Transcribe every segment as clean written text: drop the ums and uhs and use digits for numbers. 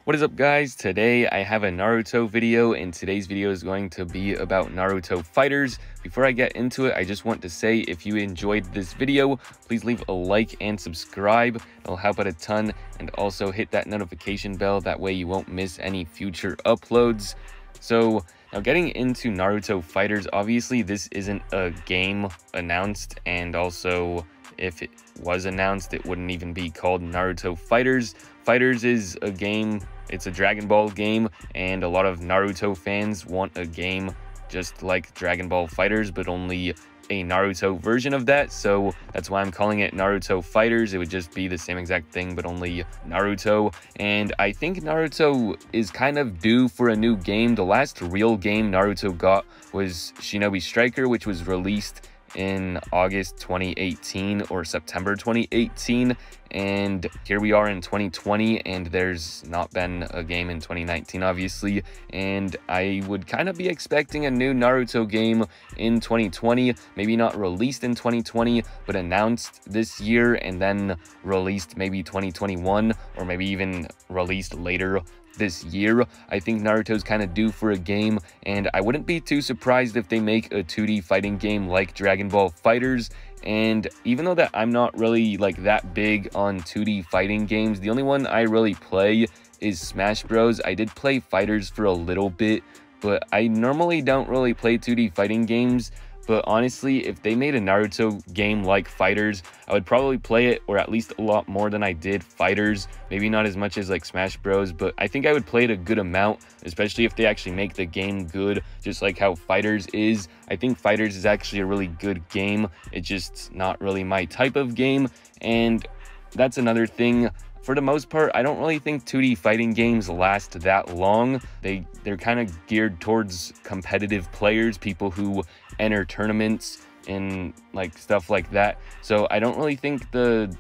What is up, guys? Today I have a Naruto video, and today's video is going to be about Naruto Fighterz. Before I get into it, I just want to say if you enjoyed this video, please leave a like and subscribe. It'll help out a ton, and also hit that notification bell. That way you won't miss any future uploads. So now getting into Naruto Fighterz, obviously this isn't a game announced, and also if it was announced, it wouldn't even be called Naruto Fighterz. Fighterz is a game, it's a Dragon Ball game, and a lot of Naruto fans want a game just like Dragon Ball Fighterz, but only a Naruto version of that. So that's why I'm calling it Naruto Fighterz. It would just be the same exact thing, but only Naruto. And I think Naruto is kind of due for a new game. The last real game Naruto got was Shinobi Striker, which was released in August 2018 or September 2018, and here we are in 2020, and there's not been a game in 2019, obviously. And I would kind of be expecting a new Naruto game in 2020, maybe not released in 2020, but announced this year and then released maybe 2021, or maybe even released later this year. I think Naruto's kind of due for a game, and I wouldn't be too surprised if they make a 2D fighting game like Dragon Ball Fighterz. And even though that I'm not really like that big on 2D fighting games, the only one I really play is Smash Bros. I did play Fighterz for a little bit, but I normally don't really play 2D fighting games. But honestly, if they made a Naruto game like Fighterz, I would probably play it, or at least a lot more than I did Fighterz. Maybe not as much as like Smash Bros, but I think I would play it a good amount, especially if they actually make the game good, just like how Fighterz is. I think Fighterz is actually a really good game. It's just not really my type of game, and that's another thing. For the most part, I don't really think 2D fighting games last that long. They're kind of geared towards competitive players, people who enter tournaments and like stuff like that. So I don't really think the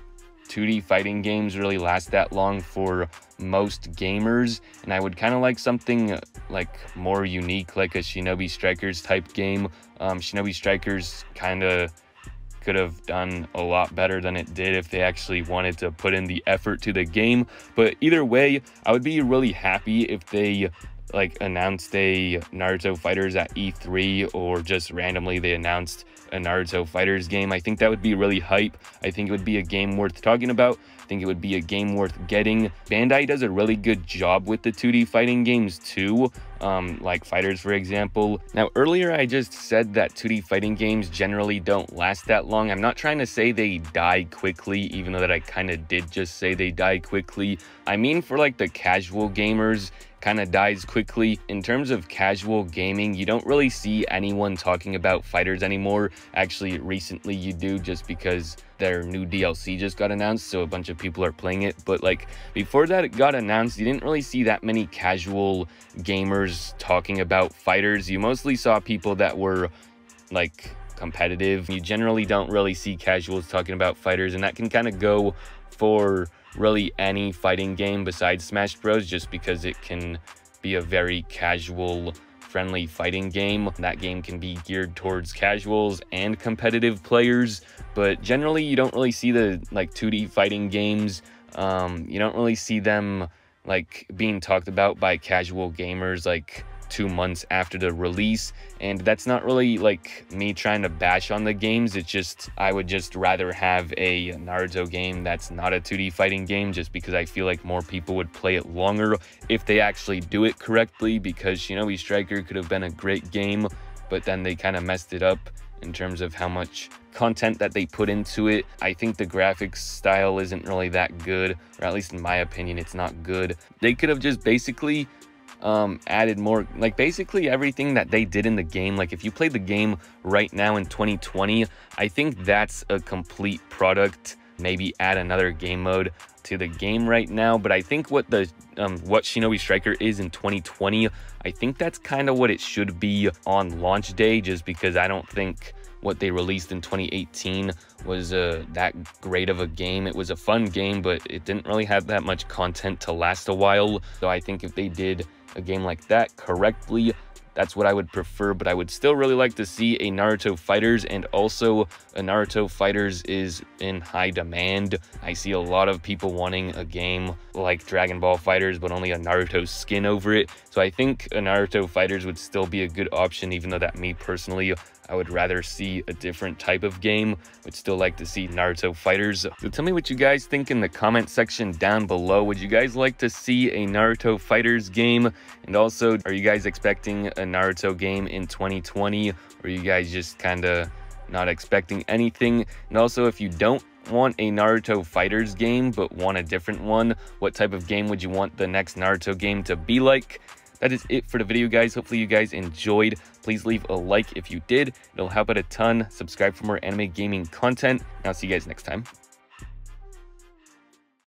2D fighting games really last that long for most gamers, and I would kind of like something like more unique, like a Shinobi Strikers type game. Shinobi Strikers kind of could have done a lot better than it did if they actually wanted to put in the effort to the game. But either way, I would be really happy if they like announced a Naruto Fighterz at E3, or just randomly they announced a Naruto Fighterz game. I think that would be really hype. I think it would be a game worth talking about. I think it would be a game worth getting. Bandai does a really good job with the 2D fighting games too, like Fighterz, for example. Now, earlier I just said that 2D fighting games generally don't last that long. I'm not trying to say they die quickly, even though that I kind of did just say they die quickly. I mean, for like the casual gamers, kind of dies quickly. In terms of casual gaming, you don't really see anyone talking about Fighterz anymore. Actually, recently you do, just because their new DLC just got announced, so a bunch of people are playing it. But like before that it got announced, you didn't really see that many casual gamers talking about Fighterz. You mostly saw people that were like competitive. You generally don't really see casuals talking about Fighterz, and that can kind of go for really any fighting game besides Smash Bros, just because it can be a very casual friendly fighting game. That game can be geared towards casuals and competitive players, but generally you don't really see the like 2D fighting games. You don't really see them like being talked about by casual gamers like 2 months after the release. And that's not really like me trying to bash on the games. It's just I would just rather have a Naruto game that's not a 2D fighting game, just because I feel like more people would play it longer if they actually do it correctly. Because Shinobi Striker could have been a great game, but then they kind of messed it up in terms of how much content that they put into it. I think the graphics style isn't really that good, or at least in my opinion it's not good. They could have just basically added more, like basically everything that they did in the game. Like if you play the game right now in 2020, I think that's a complete product. Maybe add another game mode to the game right now, but I think what Shinobi Striker is in 2020, I think that's kind of what it should be on launch day, just because I don't think what they released in 2018 was that great of a game. It was a fun game, but it didn't really have that much content to last a while. So I think if they did a game like that correctly, that's what I would prefer, but I would still really like to see a Naruto Fighterz, and also a Naruto Fighterz is in high demand. I see a lot of people wanting a game like Dragon Ball Fighterz, but only a Naruto skin over it. So I think a Naruto Fighterz would still be a good option, even though that me personally, I would rather see a different type of game. Would still like to see Naruto Fighterz. So tell me what you guys think in the comment section down below. Would you guys like to see a Naruto Fighterz game? And also, are you guys expecting a Naruto game in 2020? Or are you guys just kind of not expecting anything? And also, if you don't want a Naruto Fighterz game but want a different one, what type of game would you want the next Naruto game to be like? That is it for the video, guys. Hopefully you guys enjoyed. Please leave a like if you did. It'll help out a ton. Subscribe for more anime gaming content. And I'll see you guys next time.